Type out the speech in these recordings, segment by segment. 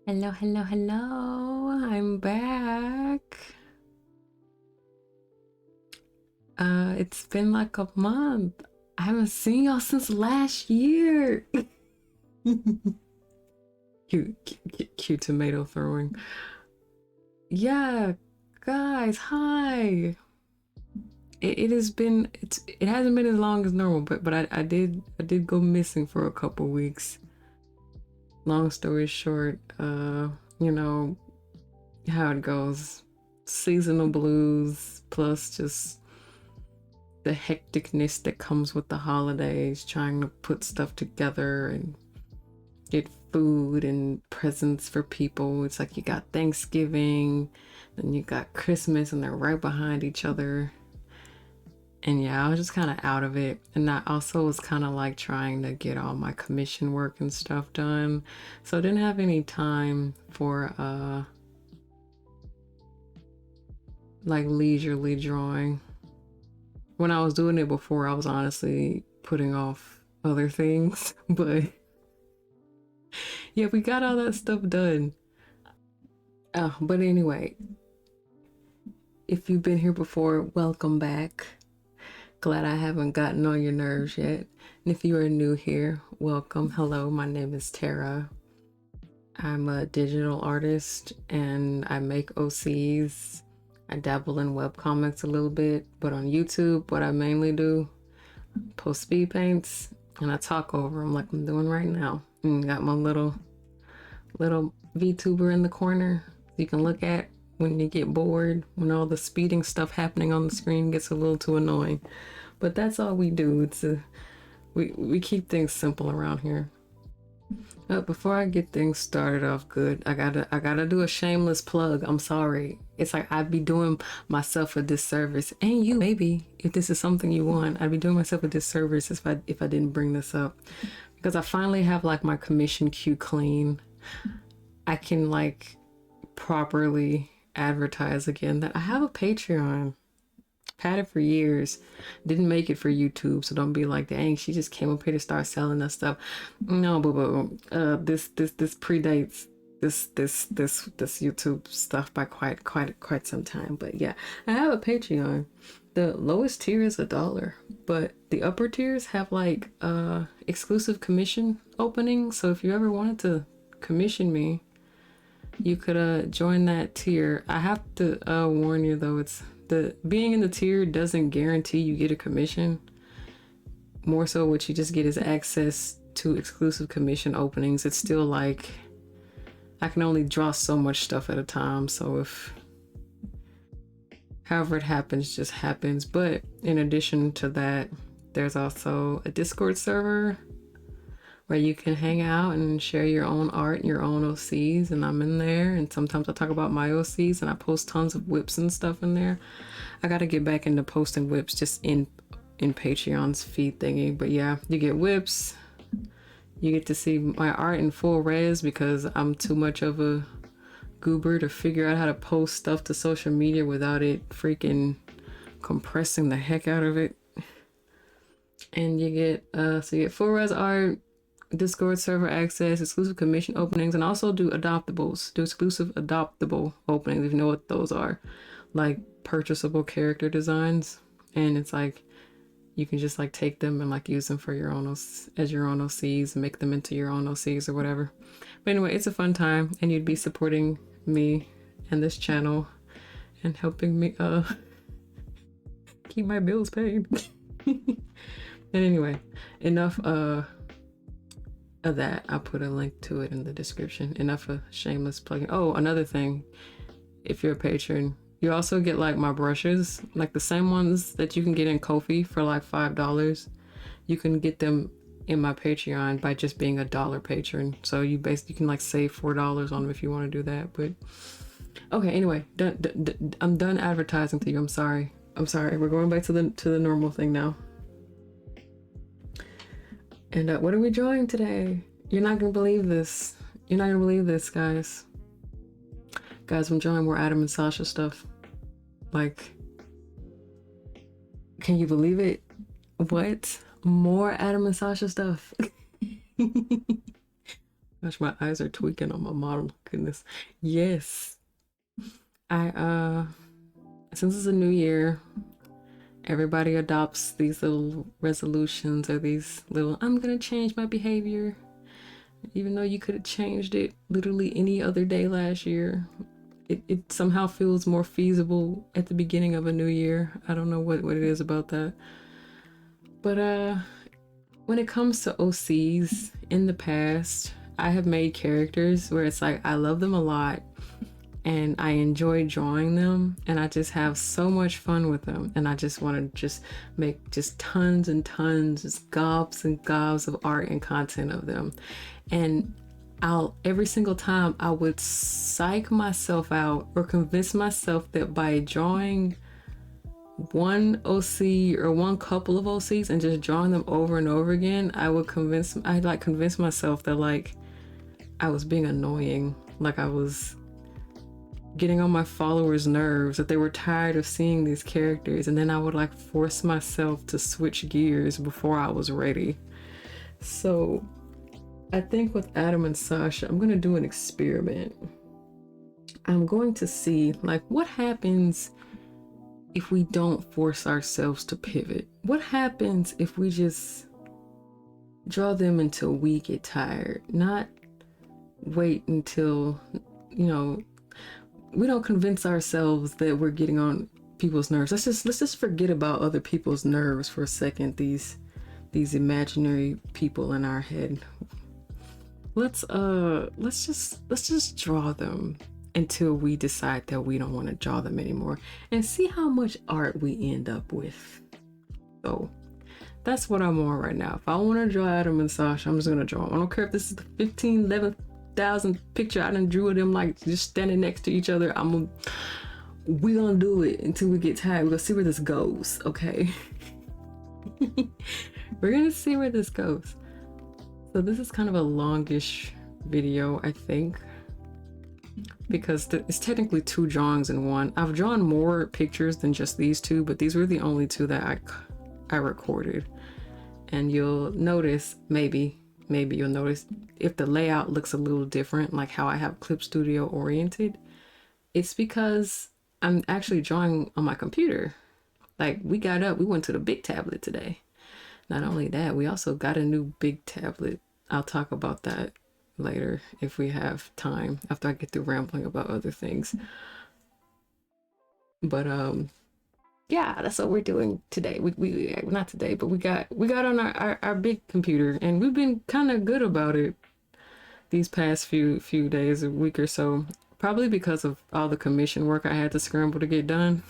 Hello, hello, hello. I'm back. It's been like a month. I haven't seen y'all since last year. Cute tomato throwing. Yeah, guys, hi. It has been it hasn't been as long as normal, but I did go missing for a couple weeks. Long story short, you know how it goes. Seasonal blues plus just the hecticness that comes with the holidays, trying to put stuff together and get food and presents for people. It's like you got Thanksgiving, then you got Christmas, and they're right behind each other. And yeah, I was just kind of out of it. And I also was kind of like trying to get all my commission work and stuff done. So I didn't have any time for like leisurely drawing. When I was doing it before, I was honestly putting off other things, but yeah, we got all that stuff done. But anyway, if you've been here before, welcome back. Glad I haven't gotten on your nerves yet. And if you are new here, welcome. Hello, my name is Tara. I'm a digital artist and I make OCs. I dabble in webcomics a little bit, but on YouTube, what I mainly do, post speed paints and I talk over them like I'm doing right now. And got my little VTuber in the corner you can look at when you get bored, when all the speeding stuff happening on the screen gets a little too annoying. But that's all we do. We keep things simple around here. Before I get things started off good, I gotta do a shameless plug. I'm sorry. It's like I'd be doing myself a disservice, and you maybe if this is something you want, I'd be doing myself a disservice if I didn't bring this up, because I finally have like my commission queue clean. I can like properly advertise again that I have a Patreon. Had it for years, didn't make it for YouTube, so don't be like, dang, she just came up here to start selling us stuff. No, this predates this YouTube stuff by quite some time. But yeah, I have a Patreon. The lowest tier is $1, but the upper tiers have like exclusive commission openings. So if you ever wanted to commission me, you could join that tier. I have to warn you though, it's the being in the tier doesn't guarantee you get a commission. More so what you just get is access to exclusive commission openings. It's still like I can only draw so much stuff at a time, so if however it happens just happens. But in addition to that, there's also a Discord server where you can hang out and share your own art and your own OCs, and I'm in there, and sometimes I talk about my OCs and I post tons of whips and stuff in there. I gotta get back into posting whips just in Patreon's feed thingy, but yeah, you get whips, you get to see my art in full res because I'm too much of a goober to figure out how to post stuff to social media without it freaking compressing the heck out of it. And you get so you get full res art, Discord server access, exclusive commission openings, and also do adoptables. Do exclusive adoptable openings, if you know what those are. Like purchasable character designs. And it's like you can just like take them and like use them for your own as your own OCs and make them into your own OCs or whatever. But anyway, it's a fun time and you'd be supporting me and this channel and helping me keep my bills paid. And anyway, enough of that. I'll put a link to it in the description. Enough of shameless plugging. Oh, another thing, if you're a patron, you also get like my brushes, like the same ones that you can get in Ko-fi for like $5. You can get them in my Patreon by just being $1 patron. So you basically can like save $4 on them if you want to do that. But okay, anyway, I'm done advertising to you. I'm sorry. We're going back to the normal thing now. And what are we drawing today? You're not gonna believe this. You're not gonna believe this, guys. Guys, I'm drawing more Adam and Sasha stuff. Like, can you believe it? What? More Adam and Sasha stuff. Gosh, my eyes are tweaking on my model. Goodness. Yes. I since it's a new year, everybody adopts these little resolutions or these little I'm gonna change my behavior. Even though you could have changed it literally any other day last year. It somehow feels more feasible at the beginning of a new year. I don't know what it is about that. But when it comes to OCs in the past, I have made characters where it's like I love them a lot and I enjoy drawing them and I just have so much fun with them and I just want to just make just tons and tons, just gobs and gobs of art and content of them. And every single time I would psych myself out or convince myself that by drawing one OC or one couple of OCs and just drawing them over and over again, I'd convince myself that like I was being annoying, like I was getting on my followers' nerves, that they were tired of seeing these characters, and then I would like force myself to switch gears before I was ready. So I think with Adam and Sasha, I'm gonna do an experiment. I'm going to see like what happens if we don't force ourselves to pivot. What happens if we just draw them until we get tired, not wait until, you know, we don't convince ourselves that we're getting on people's nerves. Let's just forget about other people's nerves for a second. These imaginary people in our head. Let's just draw them until we decide that we don't want to draw them anymore and see how much art we end up with. So that's what I'm on right now. If I want to draw Adam and Sasha, I'm just gonna draw them. I don't care if this is the 11,000th picture I done drew of them like just standing next to each other. We gonna do it until we get tired. We're gonna see where this goes, okay? We're gonna see where this goes. So this is kind of a longish video, I think, because it's technically 2 drawings in one. I've drawn more pictures than just these 2, but these were the only 2 that I recorded. And you'll notice, maybe you'll notice if the layout looks a little different, like how I have Clip Studio oriented, it's because I'm actually drawing on my computer. Like we went to the big tablet today. Not only that, we also got a new big tablet. I'll talk about that later if we have time after I get through rambling about other things. But yeah, that's what we're doing today. We not today, but we got on our big computer and we've been kind of good about it these past few days, a week or so, probably because of all the commission work I had to scramble to get done.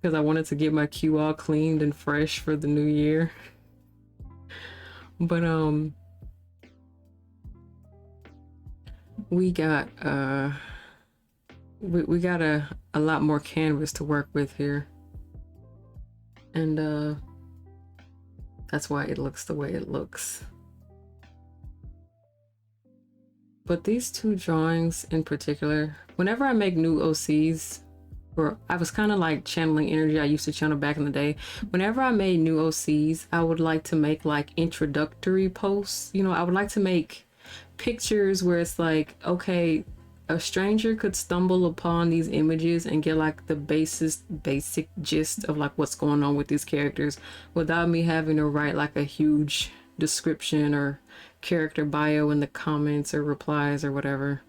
Because I wanted to get my queue all cleaned and fresh for the new year. But we got we got a lot more canvas to work with here, and that's why it looks the way it looks. But these 2 drawings in particular, whenever I make new OCs, or I was kind of like channeling energy I used to channel back in the day. Whenever I made new OCs, I would like to make like introductory posts. You know, I would like to make pictures where it's like, okay, a stranger could stumble upon these images and get like the basic gist of like what's going on with these characters without me having to write like a huge description or character bio in the comments or replies or whatever.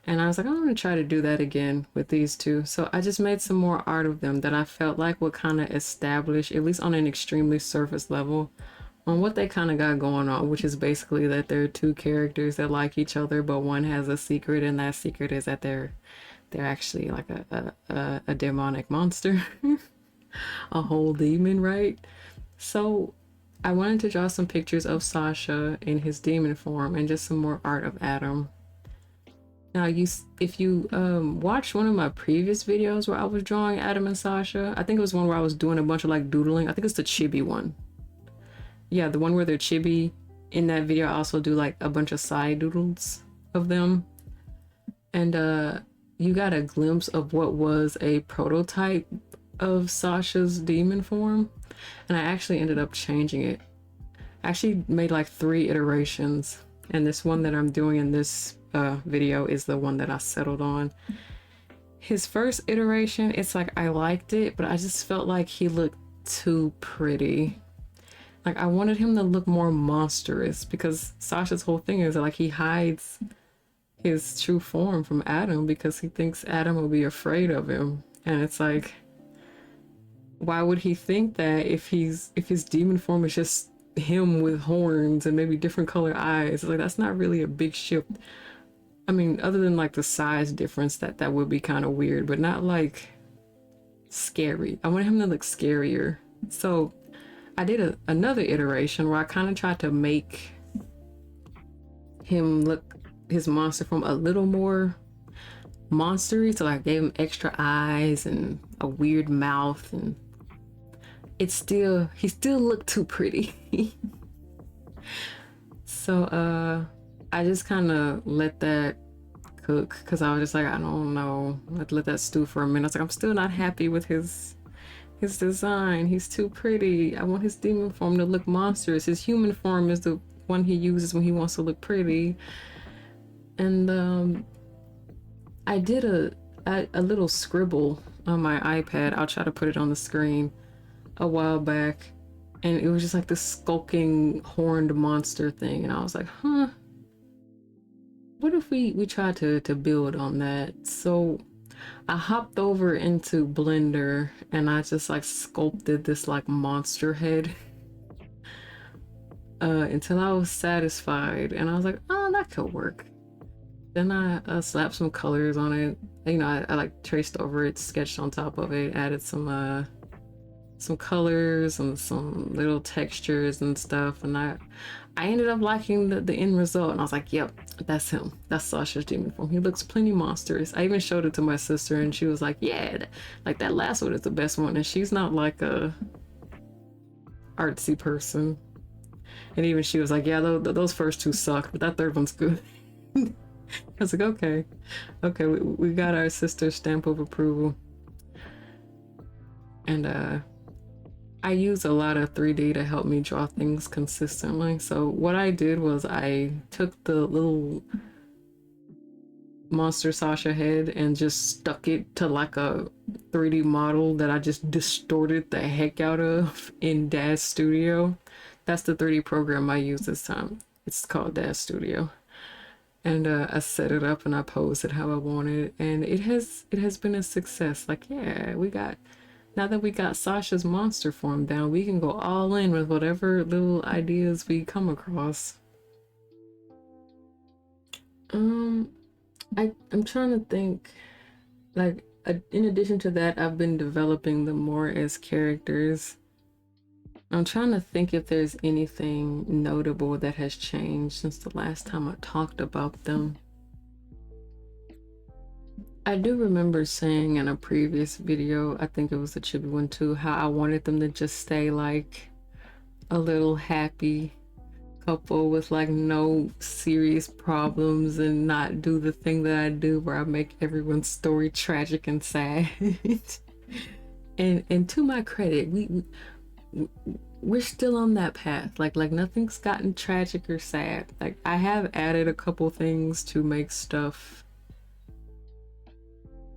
And I was like, I'm going to try to do that again with these 2. So I just made some more art of them that I felt like would kind of establish, at least on an extremely surface level, on what they kind of got going on, which is basically that they're 2 characters that like each other, but one has a secret, and that secret is that they're actually like a demonic monster, a whole demon, right? So I wanted to draw some pictures of Sasha in his demon form and just some more art of Adam. Now, if you watched one of my previous videos where I was drawing Adam and Sasha, I think it was one where I was doing a bunch of like doodling. I think it's the chibi one. Yeah, the one where they're chibi. In that video, I also do like a bunch of side doodles of them. And you got a glimpse of what was a prototype of Sasha's demon form. And I actually ended up changing it. I actually made like 3 iterations And this one that I'm doing in this video is the one that I settled on. His first iteration, it's like I liked it, but I just felt like he looked too pretty. Like I wanted him to look more monstrous, because Sasha's whole thing is like he hides his true form from Adam because he thinks Adam will be afraid of him. And it's like, why would he think that if his demon form is just him with horns and maybe different color eyes? Like that's not really a big shift. I mean, other than like the size difference, that would be kind of weird, but not like scary. I want him to look scarier. So I did another iteration where I kind of tried to make him look, his monster form, a little more monstery. So I gave him extra eyes and a weird mouth, and he still looked too pretty. So I just kind of let that cook, because I was just like, I don't know, let's let that stew for a minute. I was like, I'm still not happy with his design. He's too pretty. I want his demon form to look monstrous. His human form is the one he uses when he wants to look pretty. And I did a little scribble on my iPad. I'll try to put it on the screen, a while back, and it was just like this skulking horned monster thing, and I was like, huh, what if we try to build on that? So I hopped over into Blender and I just like sculpted this like monster head until I was satisfied, and I was like, oh, that could work. Then I slapped some colors on it. You know, I like traced over it, sketched on top of it, added some colors and some little textures and stuff, and I ended up liking the end result, and I was like, yep, that's him. That's Sasha's demon form. He looks plenty monstrous. I even showed it to my sister, and she was like, yeah, like that last one is the best one, and she's not like a artsy person. And even she was like, yeah, those first two suck, but that third one's good. I was like, okay, we got our sister's stamp of approval. And I use a lot of 3D to help me draw things consistently. So what I did was I took the little monster Sasha head and just stuck it to like a 3D model that I just distorted the heck out of in DAZ Studio. That's the 3D program I use this time. It's called DAZ Studio. And I set it up and I posed it how I wanted, and it has been a success. Like, yeah, now that we got Sasha's monster form down, we can go all in with whatever little ideas we come across. I'm trying to think, like, in addition to that, I've been developing them more as characters. I'm trying to think if there's anything notable that has changed since the last time I talked about them. I do remember saying in a previous video, I think it was the Chibi one too, how I wanted them to just stay like a little happy couple with like no serious problems, and not do the thing that I do where I make everyone's story tragic and sad. and to my credit, we're still on that path. Like nothing's gotten tragic or sad. Like I have added a couple things to make stuff,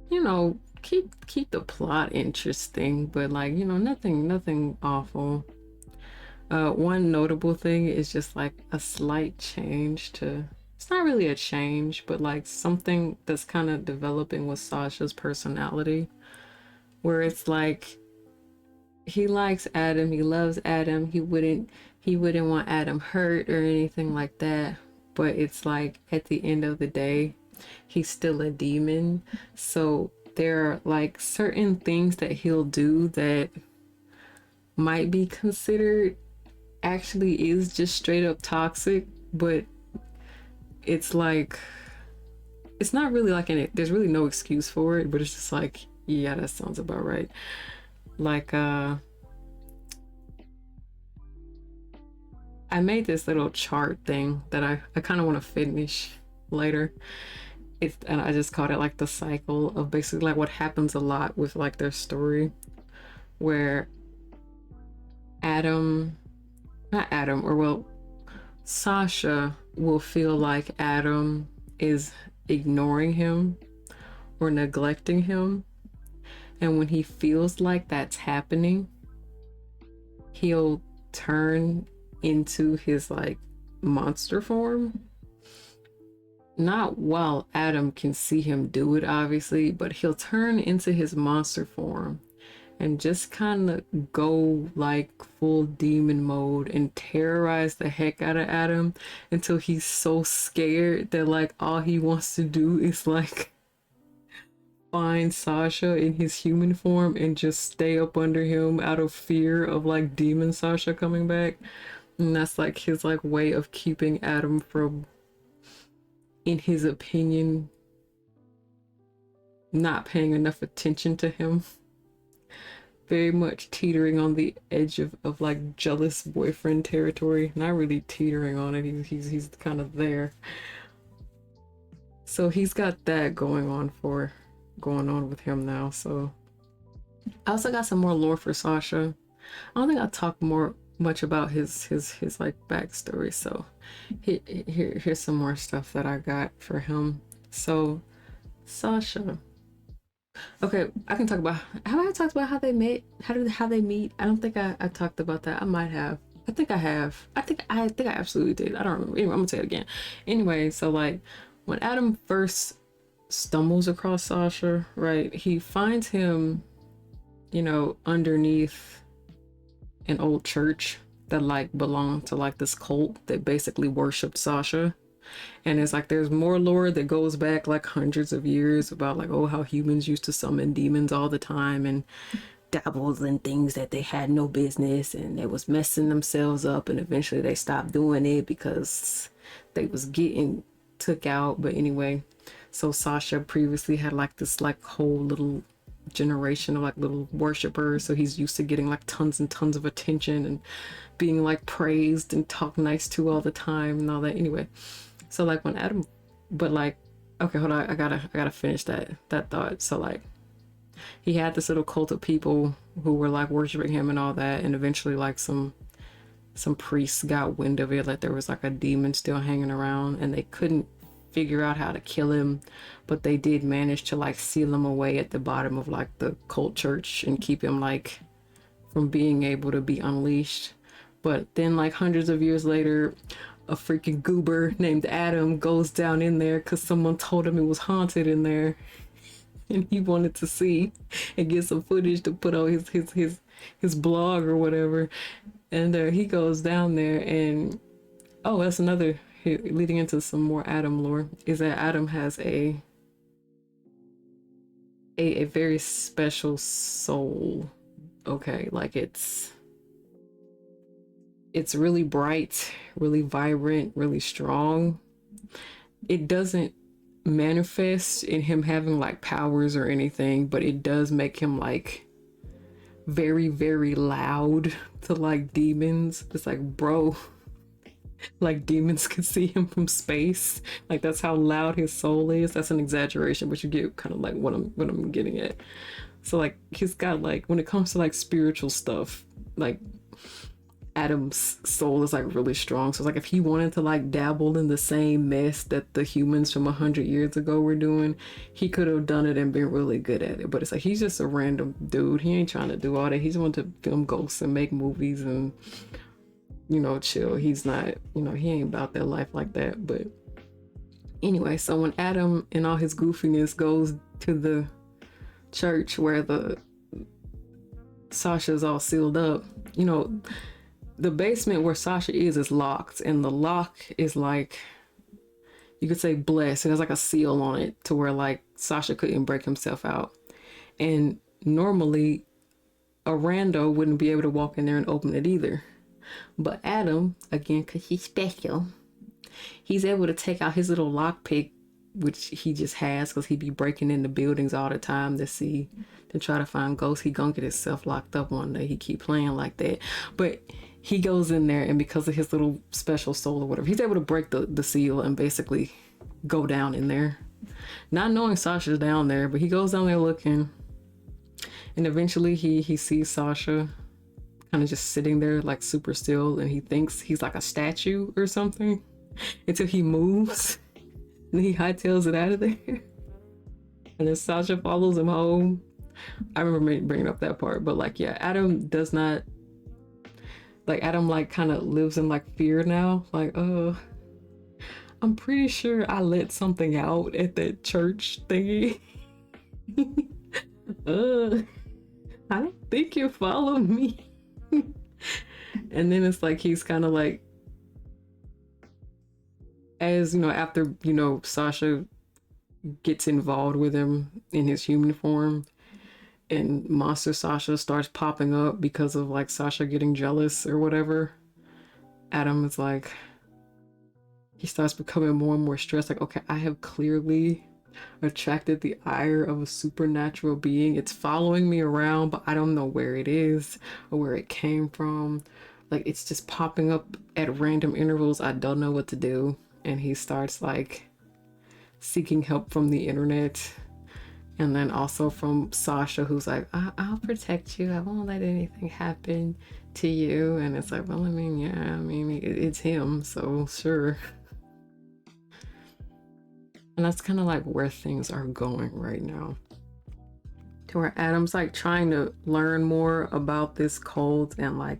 you know, keep the plot interesting, but like, you know, nothing awful. One notable thing is just like a slight change to, it's not really a change, but like something that's kind of developing with Sasha's personality, where it's like he likes Adam, he loves Adam, he wouldn't want Adam hurt or anything like that, but it's like at the end of the day, he's still a demon. So there are like certain things that he'll do that might be considered actually is just straight up toxic, but it's like, it's not really like there's really no excuse for it, but it's just like, yeah, that sounds about right. Like I made this little chart thing that I kind of want to finish later. And I just called it like the cycle of basically like what happens a lot with like their story, where Sasha will feel like Adam is ignoring him or neglecting him. And when he feels like that's happening, he'll turn into his like monster form. Not while Adam can see him do it, obviously, but he'll turn into his monster form and just kind of go like full demon mode and terrorize the heck out of Adam until he's so scared that like all he wants to do is like find Sasha in his human form and just stay up under him out of fear of like demon Sasha coming back. And that's like his like way of keeping Adam from, in his opinion, not paying enough attention to him. Very much teetering on the edge of like jealous boyfriend territory. Not really teetering on it, he's kind of there. So he's got that going on with him now. So I also got some more lore for Sasha. I don't think I'll talk much about his like backstory, so here's some more stuff that I got for him. So Sasha, okay, I can talk about, have I talked about how they met? How they meet? I don't think I talked about that. I might have. I think I have. I think I absolutely did. I don't remember. Anyway, I'm gonna say it again. Anyway, so like when Adam first stumbles across Sasha, right, he finds him, you know, underneath an old church that like belonged to like this cult that basically worshipped Sasha. And it's like there's more lore that goes back like hundreds of years about like, oh, how humans used to summon demons all the time and dabbled in things that they had no business, and they was messing themselves up, and eventually they stopped doing it because they was getting took out. But anyway, so Sasha previously had like this like whole little generation of like little worshipers, so he's used to getting like tons and tons of attention and being like praised and talked nice to all the time and all that. Anyway, so like when Adam, but like, okay, hold on, I gotta finish that thought. So like he had this little cult of people who were like worshiping him and all that, and eventually like some priests got wind of it, like there was like a demon still hanging around, and they couldn't figure out how to kill him, but they did manage to like seal him away at the bottom of like the cult church and keep him like from being able to be unleashed. But then like hundreds of years later, a freaking goober named Adam goes down in there because someone told him it was haunted in there, and he wanted to see and get some footage to put on his blog or whatever. And he goes down there, and oh, that's another, leading into some more Adam lore, is that Adam has a very special soul. Okay, like it's really bright, really vibrant, really strong. It doesn't manifest in him having like powers or anything, but it does make him like very, very loud to like demons. It's like, bro, like demons can see him from space. Like that's how loud his soul is. That's an exaggeration, but you get kind of like what I'm getting at. So like he's got like, when it comes to like spiritual stuff, like Adam's soul is like really strong. So it's like if he wanted to like dabble in the same mess that the humans from 100 years ago were doing, he could have done it and been really good at it. But it's like he's just a random dude. He ain't trying to do all that. He's want to film ghosts and make movies and, you know, chill. He's not, you know, he ain't about that life like that. But anyway, so when Adam and all his goofiness goes to the church where the Sasha's all sealed up, you know, the basement where Sasha is locked, and the lock is like, you could say blessed. It has like a seal on it to where like Sasha couldn't break himself out. And normally a rando wouldn't be able to walk in there and open it either. But Adam, again, because he's special, he's able to take out his little lockpick, which he just has because he be breaking into buildings all the time to try to find ghosts. He gonna get himself locked up one day. He keep playing like that. But he goes in there, and because of his little special soul or whatever, he's able to break the seal and basically go down in there. Not knowing Sasha's down there, but he goes down there looking. And eventually he sees Sasha kind of just sitting there like super still, and he thinks he's like a statue or something. until he moves. And he hightails it out of there. And then Sasha follows him home. I remember bringing up that part, but like, yeah, Adam does not like Adam like kind of lives in like fear now. Like, I'm pretty sure I let something out at that church thingy. I don't think you follow me. And then it's like he's kind of like, as you know, after Sasha gets involved with him in his human form, and Monster Sasha starts popping up because of like Sasha getting jealous or whatever. Adam is like, he starts becoming more and more stressed. Like, okay, I have clearly attracted the ire of a supernatural being. It's following me around, but I don't know where it is or where it came from. Like, it's just popping up at random intervals. I don't know what to do. And he starts like seeking help from the internet. And then also from Sasha, who's like, I'll protect you. I won't let anything happen to you. And it's like, well, I mean, yeah, I mean, it's him, so sure. And that's kind of like where things are going right now. To where Adam's like trying to learn more about this cult and like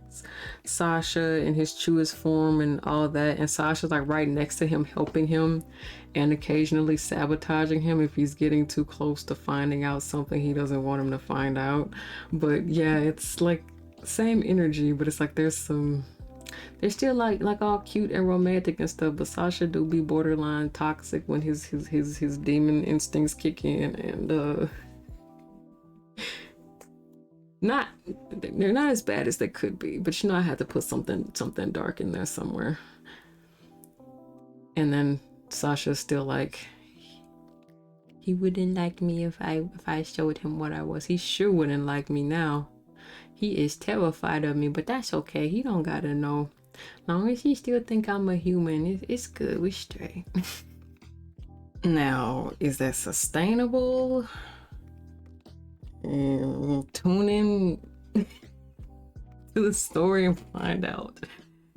Sasha in his truest form and all that. And Sasha's like right next to him, helping him and occasionally sabotaging him if he's getting too close to finding out something he doesn't want him to find out. But yeah, it's like same energy, but it's like they're still like all cute and romantic and stuff, but Sasha do be borderline toxic when his demon instincts kick in, and they're not as bad as they could be, but I had to put something dark in there somewhere. And then Sasha's still like, he wouldn't like me if I showed him what I was. He sure wouldn't like me now. He is terrified of me, but that's okay. He don't gotta know. Long as he still think I'm a human, it's good. We straight. Now, is that sustainable? Tune in to the story and find out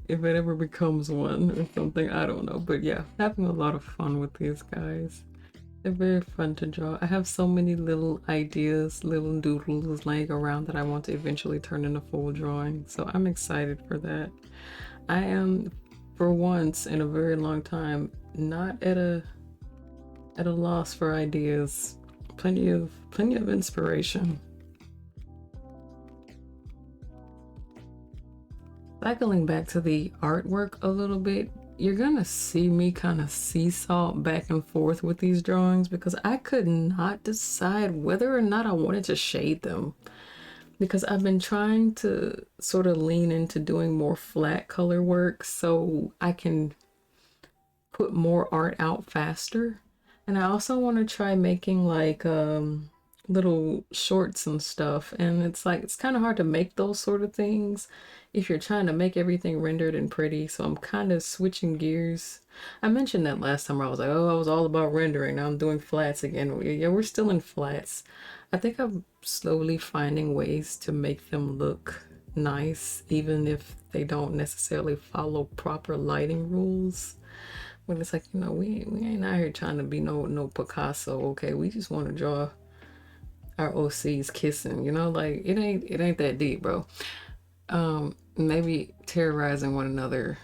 if it ever becomes one or something. I don't know, but yeah, having a lot of fun with these guys. They're very fun to draw. I have so many little ideas, little doodles laying around that I want to eventually turn into full drawing, so I'm excited for that. I am, for once in a very long time, not at a loss for ideas. Plenty of inspiration. Cycling back to the artwork a little bit, you're gonna see me kind of seesaw back and forth with these drawings because I could not decide whether or not I wanted to shade them, because I've been trying to sort of lean into doing more flat color work so I can put more art out faster. And I also want to try making like little shorts and stuff, and it's like it's kind of hard to make those sort of things if you're trying to make everything rendered and pretty, so I'm kind of switching gears. I mentioned that last time where I was like, oh, I was all about rendering, now I'm doing flats again. Yeah, we're still in flats. I think I'm slowly finding ways to make them look nice even if they don't necessarily follow proper lighting rules. When it's like, we ain't out here trying to be no Picasso, okay? We just want to draw our OCs kissing, like it ain't that deep, bro. Maybe terrorizing one another.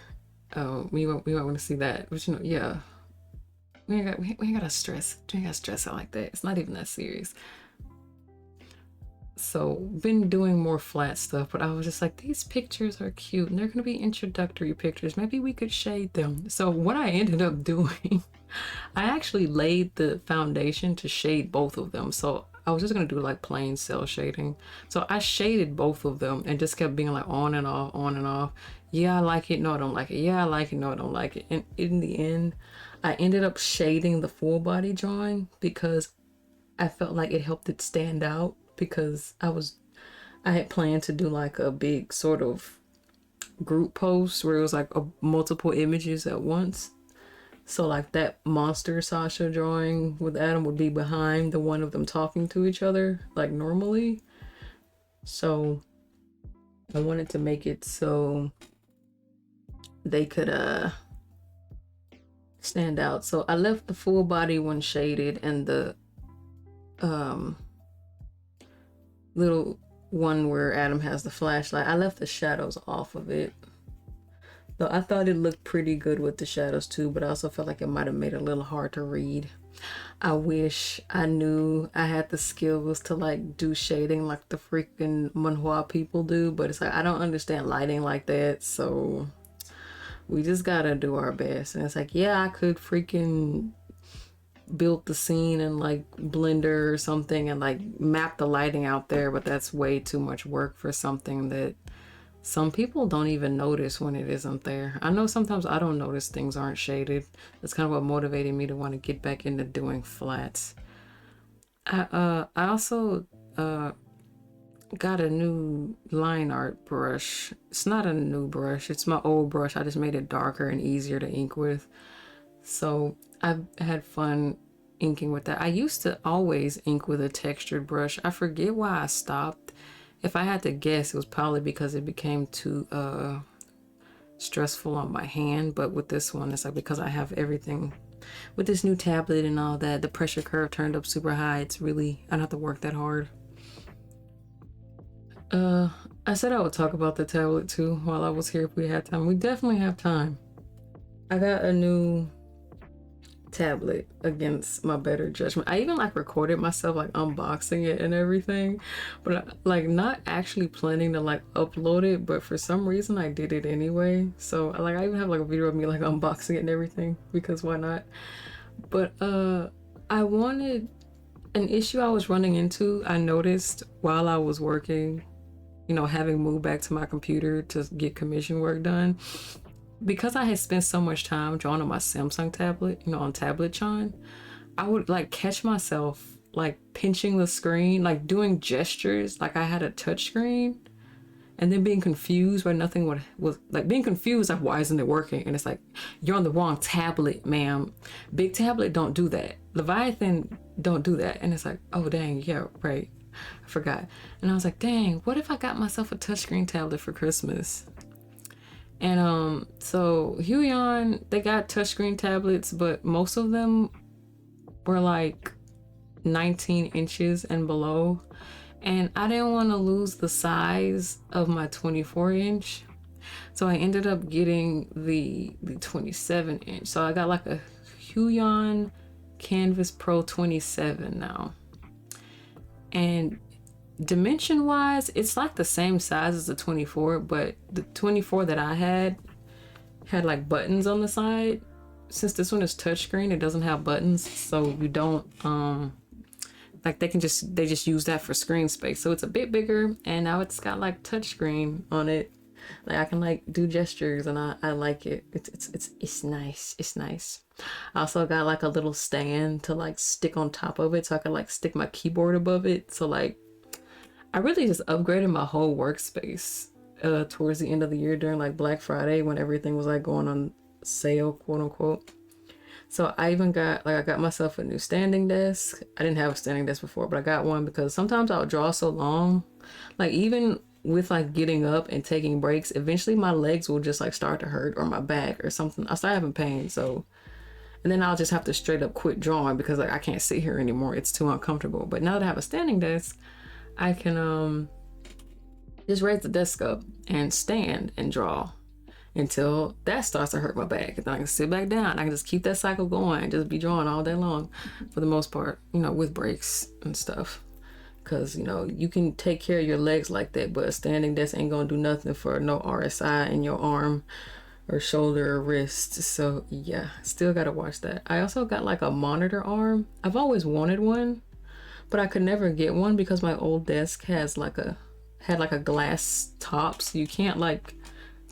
We might want to see that, but yeah, we ain't gotta stress. We ain't gotta stress out like that. It's not even that serious. So been doing more flat stuff, but I was just like, these pictures are cute and they're gonna be introductory pictures. Maybe we could shade them. So what I ended up doing, I actually laid the foundation to shade both of them. So I was just gonna do like plain cell shading. So I shaded both of them and just kept being like on and off, on and off. Yeah, I like it. No, I don't like it. Yeah, I like it. No, I don't like it. And in the end, I ended up shading the full body drawing because I felt like it helped it stand out, because I had planned to do like a big sort of group post where it was like multiple images at once. So like that monster Sasha drawing with Adam would be behind the one of them talking to each other like normally. So I wanted to make it so they could stand out. So I left the full body one shaded and the little one where Adam has the flashlight, I left the shadows off of it. So I thought it looked pretty good with the shadows too, but I also felt like it might have made it a little hard to read. I wish I knew I had the skills to like do shading like the freaking manhwa people do, but it's like I don't understand lighting like that, so we just gotta do our best. And it's like, yeah, I could freaking build the scene in like Blender or something and like map the lighting out there, but that's way too much work for something that some people don't even notice when it isn't there. I know sometimes I don't notice things aren't shaded. That's kind of what motivated me to want to get back into doing flats. I also got a new line art brush. It's not a new brush, it's my old brush. I just made it darker and easier to ink with. So I've had fun inking with that. I used to always ink with a textured brush. I forget why I stopped. If I had to guess, it was probably because it became too stressful on my hand. But with this one, it's like because I have everything with this new tablet and all that, the pressure curve turned up super high. It's really, I don't have to work that hard. I said I would talk about the tablet too while I was here if we had time. We definitely have time. I got a new tablet against my better judgment. I even like recorded myself like unboxing it and everything, but like not actually planning to like upload it, but for some reason I did it anyway. So like I even have like a video of me like unboxing it and everything because why not? But I wanted an issue I was running into. I noticed while I was working, you know, having moved back to my computer to get commission work done, because I had spent so much time drawing on my Samsung tablet, you know, on Tablet-chan, I would like catch myself like pinching the screen, like doing gestures like I had a touch screen, and then being confused why nothing was like being confused like why isn't it working? And it's like, you're on the wrong tablet, ma'am. Big tablet don't do that. Leviathan don't do that. And it's like, oh dang, yeah, right. I forgot. And I was like, dang, what if I got myself a touchscreen tablet for Christmas? And so Huion, they got touchscreen tablets, but most of them were like 19 inches and below. And I didn't want to lose the size of my 24-inch. So I ended up getting the 27-inch. So I got like a Huion Kamvas Pro 27 now. And dimension wise, it's like the same size as the 24, but the 24 that I had like buttons on the side. Since this one is touchscreen, it doesn't have buttons, so you don't like they just use that for screen space. So it's a bit bigger, and now it's got like touchscreen on it. Like I can like do gestures, and I like it. It's nice. It's nice. I also got like a little stand to like stick on top of it, so I can like stick my keyboard above it. So like I really just upgraded my whole workspace towards the end of the year during like Black Friday when everything was like going on sale, quote unquote. So I even got like I got myself a new standing desk. I didn't have a standing desk before, but I got one because sometimes I would draw so long, like even with like getting up and taking breaks, eventually my legs will just like start to hurt or my back or something. I start having pain, so and then I'll just have to straight up quit drawing because like I can't sit here anymore. It's too uncomfortable. But now that I have a standing desk, I can just raise the desk up and stand and draw until that starts to hurt my back. And then I can sit back down. I can just keep that cycle going and just be drawing all day long for the most part, you know, with breaks and stuff. Because, you know, you can take care of your legs like that, but a standing desk ain't going to do nothing for no RSI in your arm or shoulder or wrist. So, yeah, still got to watch that. I also got like a monitor arm. I've always wanted one, but I could never get one because my old desk had like a glass top, so you can't like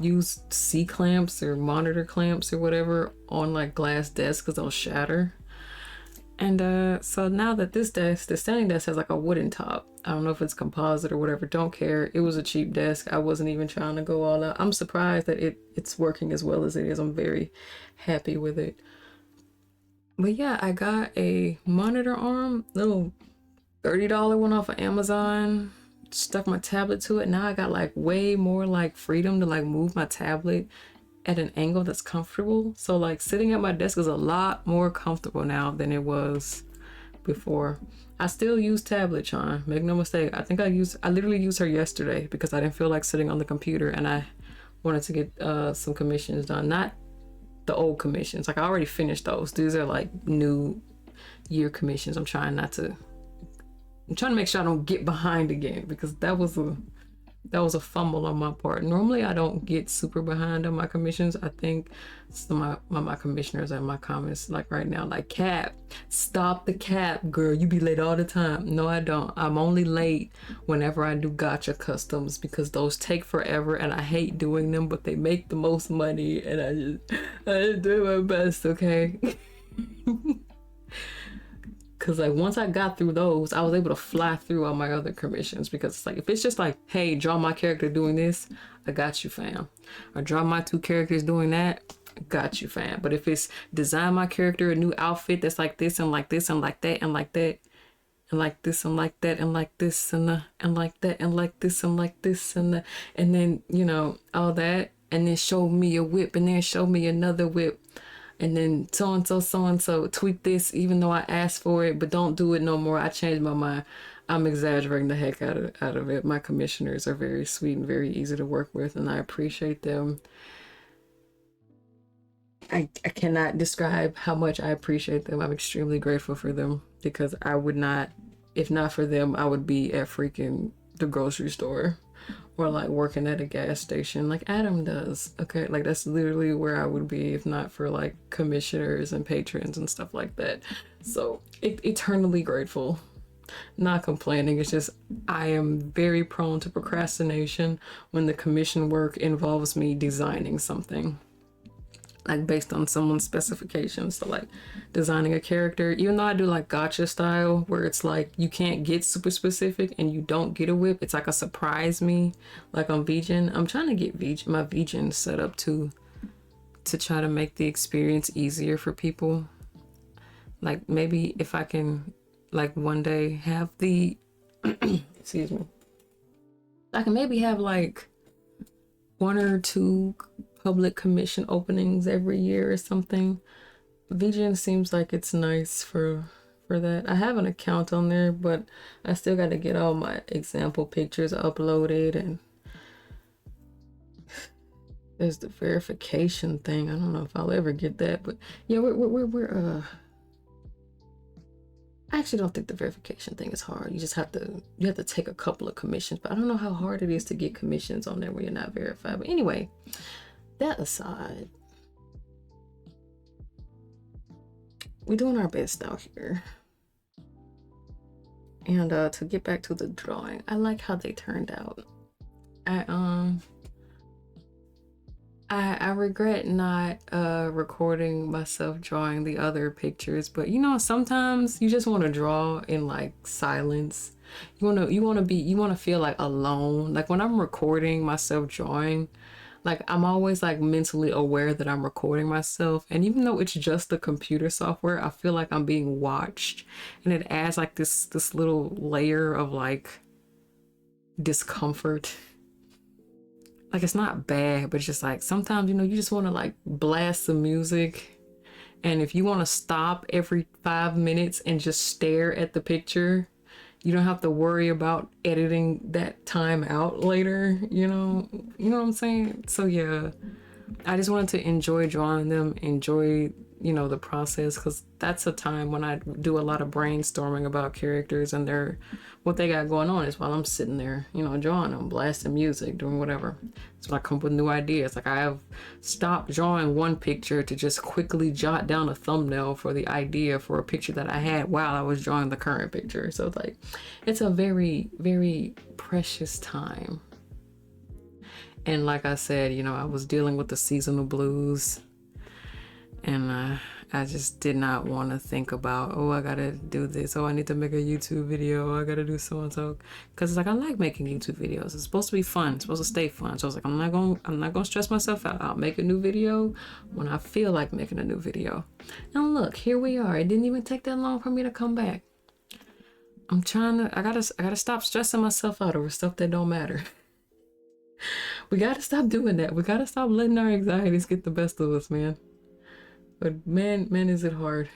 use C clamps or monitor clamps or whatever on like glass desks because they'll shatter. And so now that the standing desk has like a wooden top, I don't know if it's composite or whatever, don't care. It was a cheap desk. I wasn't even trying to go all out. I'm surprised that it's working as well as it is. I'm very happy with it. But yeah, I got a monitor arm, little $30 one off of Amazon, stuck my tablet to it. Now I got like way more like freedom to like move my tablet at an angle that's comfortable. So like sitting at my desk is a lot more comfortable now than it was before. I still use tablet, Sean, make no mistake. I literally used her yesterday because I didn't feel like sitting on the computer, and I wanted to get some commissions done. Not the old commissions, like I already finished those. These are like new year commissions. I'm trying to make sure I don't get behind again, because that was a fumble on my part. Normally I don't get super behind on my commissions. I think some of my commissioners and my comments like right now, like, Cap, stop the cap, girl, you be late all the time. No, I don't. I'm only late whenever I do gotcha customs, because those take forever and I hate doing them, but they make the most money, and I just do my best, okay? Because like once I got through those, I was able to fly through all my other commissions, because it's like, if it's just like, hey, draw my character doing this, I got you, fam. Or draw my 2 characters doing that, I got you, fam. But if it's design my character a new outfit that's like this and like this and like that and like that and like this and like that and like this and like that and like this and like this and then, you know, all that, and then show me a whip and then show me another whip. And then so-and-so tweak this, even though I asked for it, but don't do it no more. I changed my mind. I'm exaggerating the heck out of it. My commissioners are very sweet and very easy to work with, and I appreciate them. I cannot describe how much I appreciate them. I'm extremely grateful for them, because I would not, if not for them, I would be at freaking the grocery store, or like working at a gas station like Adam does. Okay, like that's literally where I would be if not for like commissioners and patrons and stuff like that. So eternally grateful, not complaining. It's just I am very prone to procrastination when the commission work involves me designing something, like based on someone's specifications. So like designing a character, even though I do like gotcha style where it's like you can't get super specific and you don't get a whip, it's like a surprise me, like on Vegan. I'm trying to get my Vegan set up to try to make the experience easier for people. Like maybe if I can like one day have the excuse me, I can maybe have like 1 or 2 public commission openings every year or something. VGN seems like it's nice for that. I have an account on there, but I still got to get all my example pictures uploaded, and there's the verification thing. I don't know if I'll ever get that, but yeah, we're I actually don't think the verification thing is hard. You have to take a couple of commissions, but I don't know how hard it is to get commissions on there when you're not verified. But anyway, that aside, we're doing our best out here. And to get back to the drawing, I like how they turned out. I regret not recording myself drawing the other pictures, but you know, sometimes you just want to draw in like silence. You want to feel like alone. Like when I'm recording myself drawing, like I'm always like mentally aware that I'm recording myself, and even though it's just the computer software, I feel like I'm being watched, and it adds like this little layer of like discomfort. Like it's not bad, but it's just like sometimes, you know, you just want to like blast some music, and if you want to stop every 5 minutes and just stare at the picture, you don't have to worry about editing that time out later, you know what I'm saying? So yeah, I just wanted to enjoy drawing them, enjoy, you know, the process, because that's a time when I do a lot of brainstorming about characters and what they got going on is while I'm sitting there, you know, drawing them, blasting music, doing whatever. So I come up with new ideas. Like I have stopped drawing one picture to just quickly jot down a thumbnail for the idea for a picture that I had while I was drawing the current picture. So it's like, it's a very, very precious time. And like I said, you know, I was dealing with the seasonal blues, and I just did not want to think about, oh, I gotta do this, oh, I need to make a YouTube video, I gotta do so and so, because it's like I like making YouTube videos. It's supposed to be fun, it's supposed to stay fun. So I was like, I'm not gonna stress myself out. I'll make a new video when I feel like making a new video. And look, here we are. It didn't even take that long for me to come back. I gotta stop stressing myself out over stuff that don't matter. We gotta stop doing that. We gotta stop letting our anxieties get the best of us, man. But man, is it hard.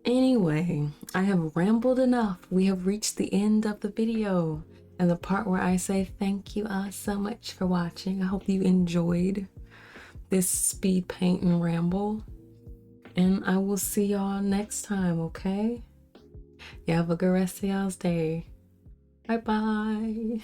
Anyway, I have rambled enough. We have reached the end of the video and the part where I say thank you all so much for watching. I hope you enjoyed this speed paint and ramble. And I will see y'all next time, okay? You have a good rest of y'all's day. Bye-bye.